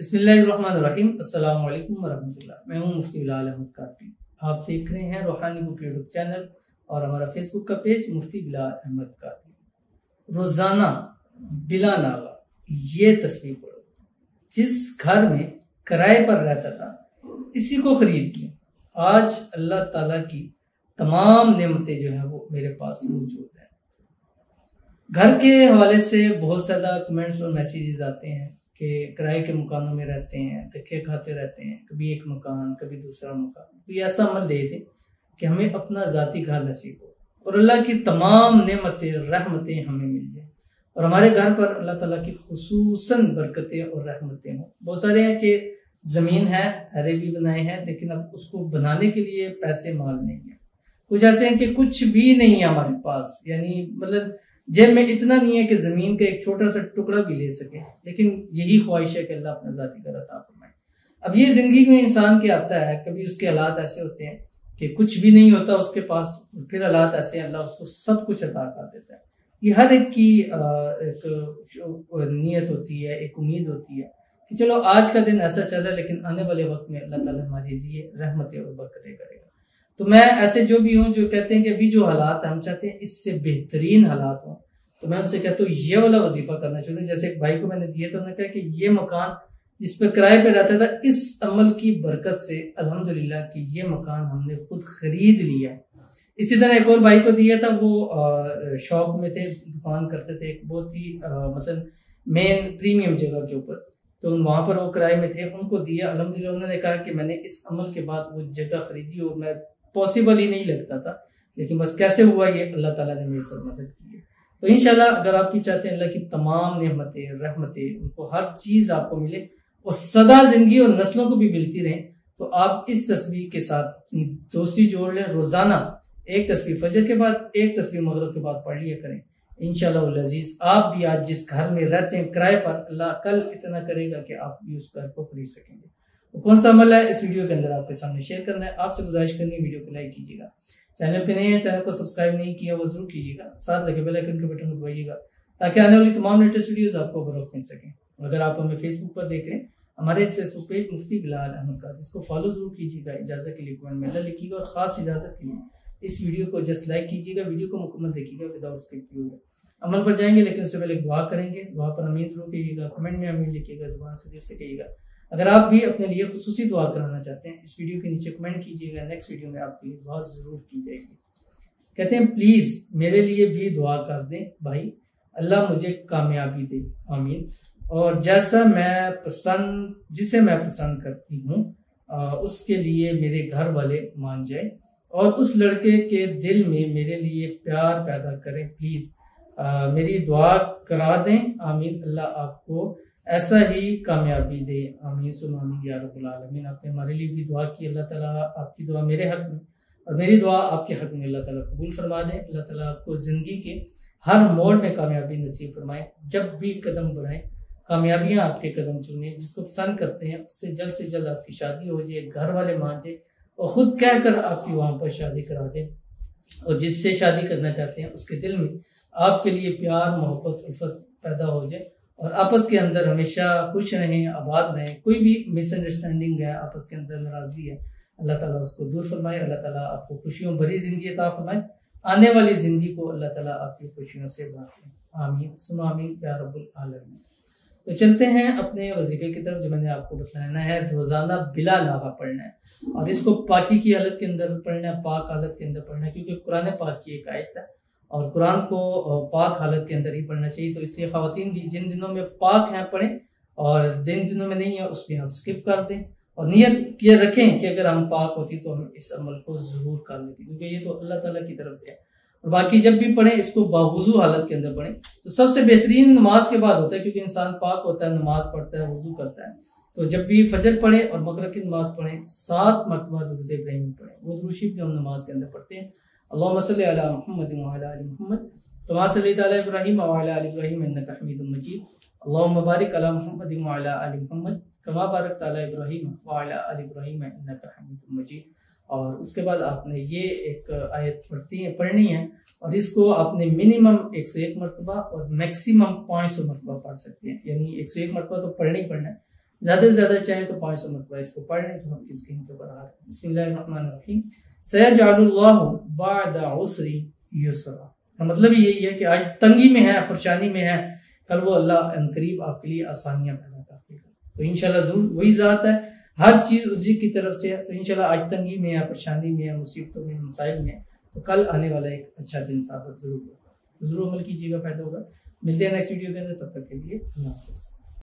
बिस्मिल्लाहिर्रहमानिर्रहीम। अस्सलाम वालेकुम वरहमतुल्लाह। मैं हूं मुफ्ती बिलाल अहमद कादरी। आप देख रहे हैं रूहानी बुक यूट्यूब चैनल और हमारा फेसबुक का पेज मुफ्ती बिलाल अहमद कादरी। रोजाना बिला नागा ये तस्वीर पढ़ो। जिस घर में किराए पर रहता था इसी को खरीद लिया। आज अल्लाह ताला की तमाम नेमतें जो है वो मेरे पास मौजूद है। घर के हवाले से बहुत ज़्यादा कमेंट्स और मैसेजेस आते हैं कि किराए के मकानों में रहते हैं, धक्के खाते रहते हैं, कभी एक मकान कभी दूसरा मकान। तो ये ऐसा अमल दे दें कि हमें अपना ज़ाती घर नसीब हो और अल्लाह की तमाम नेमतें रहमतें हमें मिल जाएं और हमारे घर पर अल्लाह ताला की खुसूसन बरकतें और रहमतें हों। बहुत सारे हैं कि ज़मीन है, हरे भी बनाए हैं, लेकिन अब उसको बनाने के लिए पैसे माल नहीं है। कुछ ऐसे हैं कि कुछ भी नहीं है हमारे पास, यानी मतलब जेब में इतना नहीं है कि जमीन का एक छोटा सा टुकड़ा भी ले सके, लेकिन यही ख्वाहिश है कि अल्लाह अपना ज़ाती घर अता फरमाए। अब ये जिंदगी में इंसान के आता है, कभी उसके हालात ऐसे होते हैं कि कुछ भी नहीं होता उसके पास, फिर हालात ऐसे अल्लाह उसको सब कुछ अता कर देता है। ये हर एक की एक नीयत होती है, एक उम्मीद होती है कि चलो आज का दिन ऐसा चल रहा है, लेकिन आने वाले वक्त में अल्लाह ताला हमारे लिए रहमतें और बरकतें करेगा। तो मैं ऐसे जो भी हूँ जो कहते हैं कि अभी जो हालात हम चाहते हैं इससे बेहतरीन हालात हों, तो मैं उनसे कहता हूँ ये वाला वजीफा करना चाहिए। जैसे एक भाई को मैंने दिया था, उन्होंने कहा कि ये मकान जिस पर किराए पे रहता था, इस अमल की बरकत से अल्हम्दुलिल्लाह कि ये मकान हमने खुद खरीद लिया है। इसी तरह एक और भाई को दिया था, वो शॉप में थे, दुकान करते थे, एक बहुत ही मतलब मेन प्रीमियम जगह के ऊपर, तो वहाँ पर वो किराए में थे, उनको दिया। अल्हम्दुलिल्लाह उन्होंने कहा कि मैंने इस अमल के बाद वो जगह खरीदी और मैं पॉसिबल ही नहीं लगता था, लेकिन बस कैसे हुआ ये अल्लाह ताला ने मेरी सब मदद की है। तो इंशाल्लाह अगर आप भी चाहते हैं अल्लाह की तमाम नेमतें रहमतें उनको हर चीज़ आपको मिले और सदा जिंदगी और नस्लों को भी मिलती रहें, तो आप इस तस्वीर के साथ अपनी दोस्ती जोड़ लें। रोज़ाना एक तस्वीर फजर के बाद, एक तस्वीर मगरिब के बाद पढ़ लिया करें। इंशाल्लाह अज़ीज़ आप भी आज जिस घर में रहते हैं किराए पर, अल्लाह कल इतना करेगा कि आप भी उस घर को खरीद सकेंगे। तो कौन सा अमल है इस वीडियो के अंदर आपके सामने शेयर करना है। आपसे गुजारिश करनी है वीडियो को लाइक कीजिएगा, चैनल पे नए हैं चैनल को सब्सक्राइब नहीं किया वो जरूर कीजिएगा, साथ लगे बेल आइकन के बटन को दबाइएगा ताकि आने वाली तमाम लेटेस्ट वीडियोस आपको बरोक्त मिल सकें। अगर आप हमें फेसबुक पर देख रहे हैं, हमारे इस फेसबुक पेज मुफ्ती बिलाल अहमद कादरी, इसको फॉलो जरूर कीजिएगा। इजाजत के लिए कमेंट में अल्लाह लिखिएगा और खास इजाजत के लिए इस वीडियो को जस्ट लाइक कीजिएगा, वीडियो को मुकम्मल देखिएगा विदाउट स्किप किए हुए। अमल पर जाएंगे लेकिन उससे पहले एक दुआ करेंगे, दुआ पर अमीन जरूर कहिएगा, कमेंट में अमीन लिखिएगा, जुबान से दिल से कहिएगा। अगर आप भी अपने लिए खुसूसी दुआ कराना चाहते हैं, इस वीडियो के नीचे कमेंट कीजिएगा, नेक्स्ट वीडियो में आपके लिए दुआ जरूर की जाएगी। कहते हैं प्लीज़ मेरे लिए भी दुआ कर दें भाई, अल्लाह मुझे कामयाबी दे, आमीन। और जैसा मैं पसंद, जिसे मैं पसंद करती हूँ उसके लिए मेरे घर वाले मान जाए और उस लड़के के दिल में मेरे लिए प्यार पैदा करें। प्लीज़ मेरी दुआ करा दें, आमीन। अल्लाह आपको ऐसा ही कामयाबी दे, आमीन सुम आमीन या रब्बुल आलमीन। आपने हमारे लिए भी दुआ की, अल्लाह ताला आपकी दुआ मेरे हक में और मेरी दुआ आपके हक में अल्लाह ताला कबूल फरमा दें। अल्लाह ताला आपको ज़िंदगी के हर मोड़ में कामयाबी नसीब फरमाए। जब भी कदम बढ़ाएं कामयाबियाँ आपके कदम चुने। जिसको पसंद करते हैं उससे जल्द आपकी शादी हो जाए, घर वाले मान जाए और ख़ुद कह कर आपकी वहाँ पर शादी करा दें। और जिससे शादी करना चाहते हैं उसके दिल में आपके लिए प्यार मोहब्बत उल्फत पैदा हो जाए और आपस के अंदर हमेशा खुश रहें, आबाद रहें। कोई भी मिसअंडरस्टैंडिंग है, आपस के अंदर नाराज़गी है, अल्लाह ताला उसको दूर फरमाए। अल्लाह ताला आपको खुशियों भरी ज़िंदगी अता फरमाए, आने वाली ज़िंदगी को अल्लाह ताला आपकी खुशियों से भर दे, आमीन सुम आमीन या रब्बुल आलमीन। तो चलते हैं अपने वजीफे की तरफ, जो मैंने आपको बताना है। रोज़ाना बिला नागा पढ़ना है और इसको पाकी की हालत के अंदर पढ़ना है, पाक हालत के अंदर पढ़ना है, क्योंकि कुरान पाक की एक आयत है और कुरान को पाक हालत के अंदर ही पढ़ना चाहिए। तो इसलिए ख़वातीन भी जिन दिनों में पाक हैं पढ़ें और जिन दिनों में नहीं है उसमें हम स्किप कर दें और नियत ये रखें कि अगर हम पाक होती तो हम इस अमल को ज़रूर कर लेती, क्योंकि ये तो अल्लाह ताला की तरफ से है। और बाकी जब भी पढ़ें इसको बावुज़ू हालत के अंदर पढ़ें। तो सबसे बेहतरीन नमाज के बाद होता है, क्योंकि इंसान पाक होता है, नमाज पढ़ता है, वुज़ू करता है। तो जब भी फजर पढ़ें और मगरिब की नमाज पढ़ें 7 मरतबा दुरूद इब्राहिमी पढ़ें। वो दुरूद शरीफ जो हम नमाज के अंदर पढ़ते हैं, अल्लाहुम्मा सल्लि अला मुहम्मद व अला आलि मुहम्मद कमा सल्लैता अला इब्राहीम व अला आलि इब्राहीम इन्नका हमीदुम मजीद। अल्लाहुम्मा बारिक अला मुहम्मद व अला आलि मुहम्मद कमा बारकता अला इब्राहीम व अला आलि इब्राहीम इन्नका हमीदुम मजीद। और उसके बाद आपने ये एक आयत पढ़नी है और इसको आपने मिनिमम 101 मरतबा और मैक्सिमम 500 मरतबा पढ़ सकते हैं। यानी 101 मरतबा तो पढ़ना ही पढ़ना है, ज़्यादा से ज़्यादा चाहे तो 500 मरतबा इसको पढ़ लें, जो आपकी स्क्रीन के ऊपर आ रहा है। बिस्मिल्लाहिर्रहमानिर्रहीम। सयजअलुल्लाहु बअदा उसरी युसरा, का मतलब यही है कि आज तंगी में है, परेशानी में है, कल वो अल्लाह अनकरीब आपके लिए आसानियां पैदा कर देगा। तो इंशाल्लाह जरूर वही ज़ात है, हर चीज़ उसी की तरफ से है। तो इंशाल्लाह आज तंगी में है, परेशानी में है, मुसीबतों में, मसाइल में है, तो कल आने वाला एक अच्छा दिन साबित जरूर होगा। तो जरूर अमल कीजिएगा, फायदा होगा। मिलते हैं नेक्स्ट वीडियो के अंदर, तब तक के लिए अल्लाह हाफ़िज़।